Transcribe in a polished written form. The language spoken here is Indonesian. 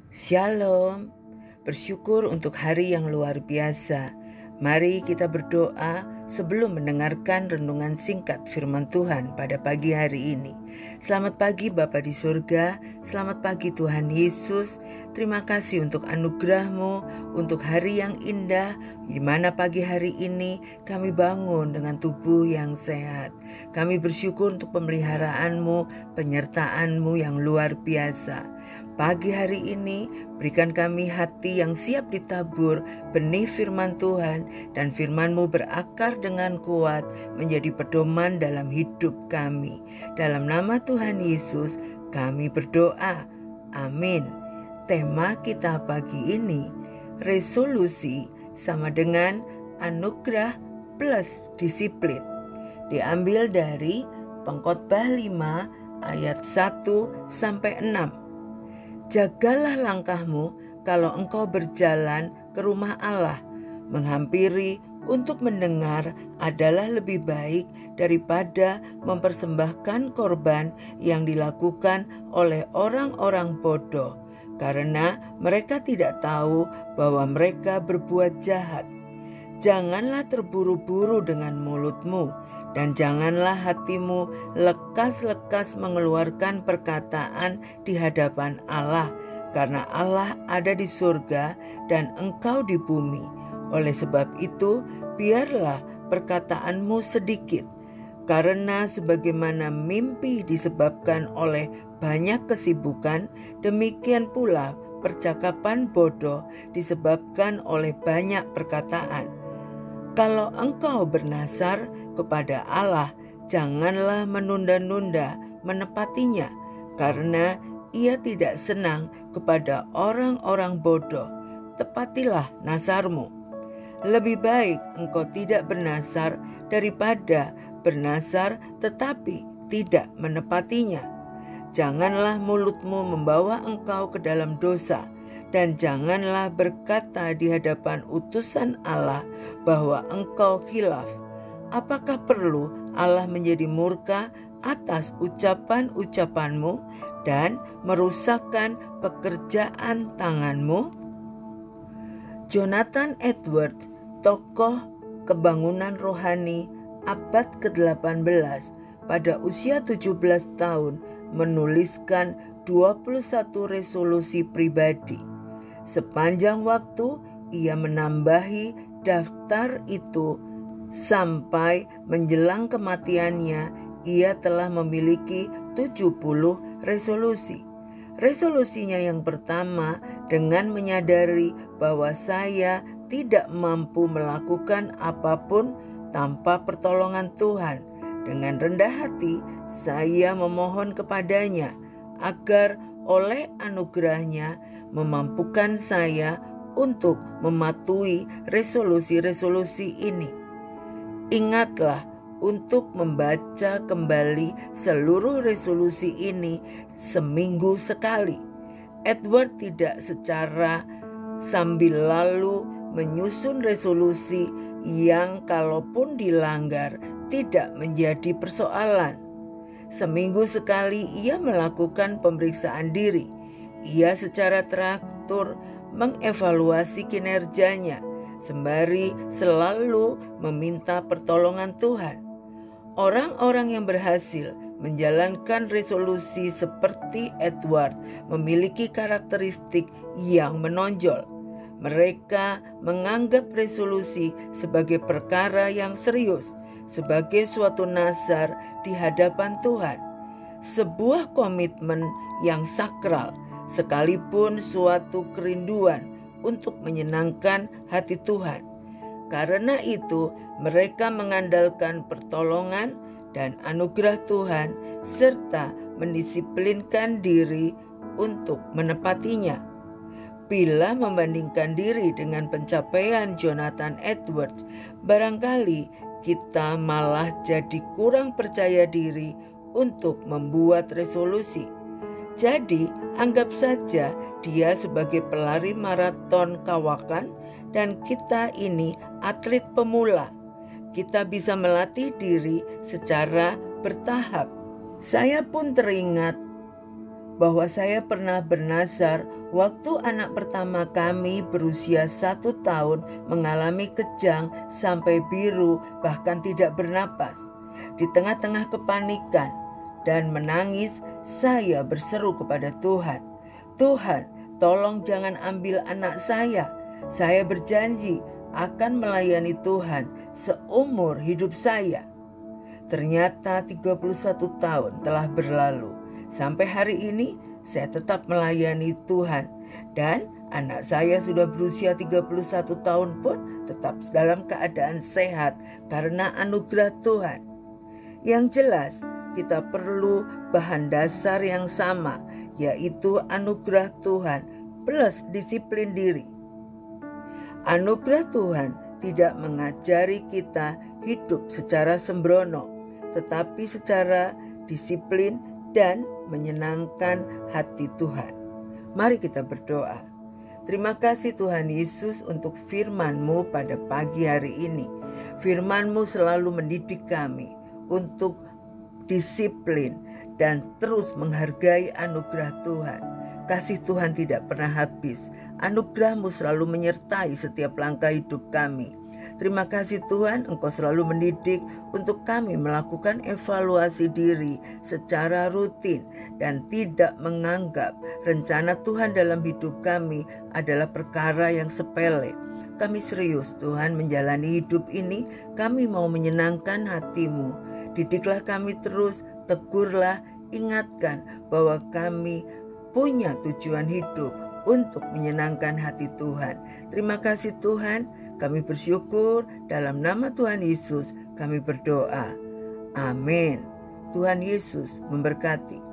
Shalom, bersyukur untuk hari yang luar biasa. Mari kita berdoa sebelum mendengarkan renungan singkat firman Tuhan pada pagi hari ini. Selamat pagi Bapa di surga, selamat pagi Tuhan Yesus. Terima kasih untuk anugerah-Mu, untuk hari yang indah, di mana pagi hari ini kami bangun dengan tubuh yang sehat. Kami bersyukur untuk pemeliharaan-Mu, penyertaan-Mu yang luar biasa. Pagi hari ini berikan kami hati yang siap ditabur benih firman Tuhan, dan firman-Mu berakar dengan kuat menjadi pedoman dalam hidup kami. Dalam nama Tuhan Yesus kami berdoa. Amin. Tema kita pagi ini, resolusi sama dengan anugerah plus disiplin. Diambil dari Pengkhotbah 5 ayat 1-6. Jagalah langkahmu kalau engkau berjalan ke rumah Allah. Menghampiri untuk mendengar adalah lebih baik daripada mempersembahkan korban yang dilakukan oleh orang-orang bodoh, karena mereka tidak tahu bahwa mereka berbuat jahat. Janganlah terburu-buru dengan mulutmu, dan janganlah hatimu lekas-lekas mengeluarkan perkataan di hadapan Allah, karena Allah ada di surga dan engkau di bumi. Oleh sebab itu, biarlah perkataanmu sedikit, karena sebagaimana mimpi disebabkan oleh banyak kesibukan, demikian pula percakapan bodoh disebabkan oleh banyak perkataan. Kalau engkau bernasar kepada Allah, janganlah menunda-nunda menepatinya, karena Ia tidak senang kepada orang-orang bodoh. Tepatilah nasarmu. Lebih baik engkau tidak bernasar daripada bernasar tetapi tidak menepatinya. Janganlah mulutmu membawa engkau ke dalam dosa, dan janganlah berkata di hadapan utusan Allah bahwa engkau khilaf. Apakah perlu Allah menjadi murka atas ucapan-ucapanmu dan merusakkan pekerjaan tanganmu? Jonathan Edwards, tokoh kebangunan rohani abad ke-18, pada usia 17 tahun menuliskan 21 resolusi pribadi. Sepanjang waktu ia menambahi daftar itu sampai menjelang kematiannya ia telah memiliki 70 resolusi. Resolusinya yang pertama, dengan menyadari bahwa saya tidak mampu melakukan apapun tanpa pertolongan Tuhan. Dengan rendah hati saya memohon kepadanya agar oleh anugerahnya memampukan saya untuk mematuhi resolusi-resolusi ini. Ingatlah untuk membaca kembali seluruh resolusi ini seminggu sekali. Edward tidak secara sambil lalu menyusun resolusi yang kalaupun dilanggar tidak menjadi persoalan. Seminggu sekali ia melakukan pemeriksaan diri. Ia secara teratur mengevaluasi kinerjanya, sembari selalu meminta pertolongan Tuhan. Orang-orang yang berhasil menjalankan resolusi seperti Edward memiliki karakteristik yang menonjol. Mereka menganggap resolusi sebagai perkara yang serius, sebagai suatu nazar di hadapan Tuhan, sebuah komitmen yang sakral, sekalipun suatu kerinduan untuk menyenangkan hati Tuhan. Karena itu, mereka mengandalkan pertolongan dan anugerah Tuhan serta mendisiplinkan diri untuk menepatinya. Bila membandingkan diri dengan pencapaian Jonathan Edwards, barangkali kita malah jadi kurang percaya diri untuk membuat resolusi. Jadi, anggap saja dia sebagai pelari maraton kawakan dan kita ini atlet pemula. Kita bisa melatih diri secara bertahap. Saya pun teringat bahwa saya pernah bernazar waktu anak pertama kami berusia 1 tahun mengalami kejang sampai biru bahkan tidak bernapas. Di tengah-tengah kepanikan dan menangis, saya berseru kepada Tuhan, "Tuhan, tolong jangan ambil anak saya. Saya berjanji akan melayani Tuhan seumur hidup saya." Ternyata 31 tahun telah berlalu. Sampai hari ini saya tetap melayani Tuhan, dan anak saya sudah berusia 31 tahun pun tetap dalam keadaan sehat karena anugerah Tuhan. Yang jelas, kita perlu bahan dasar yang sama, yaitu anugerah Tuhan plus disiplin diri. Anugerah Tuhan tidak mengajari kita hidup secara sembrono, tetapi secara disiplin dan menyenangkan hati Tuhan. Mari kita berdoa. Terima kasih Tuhan Yesus untuk firman-Mu pada pagi hari ini. Firman-Mu selalu mendidik kami untuk disiplin dan terus menghargai anugerah Tuhan. Kasih Tuhan tidak pernah habis. Anugerah-Mu selalu menyertai setiap langkah hidup kami. Terima kasih Tuhan, Engkau selalu mendidik untuk kami melakukan evaluasi diri secara rutin dan tidak menganggap rencana Tuhan dalam hidup kami adalah perkara yang sepele. Kami serius Tuhan menjalani hidup ini, kami mau menyenangkan hati-Mu. Didiklah kami terus, tegurlah, ingatkan bahwa kami punya tujuan hidup untuk menyenangkan hati Tuhan. Terima kasih Tuhan, kami bersyukur dalam nama Tuhan Yesus kami berdoa. Amin. Tuhan Yesus memberkati.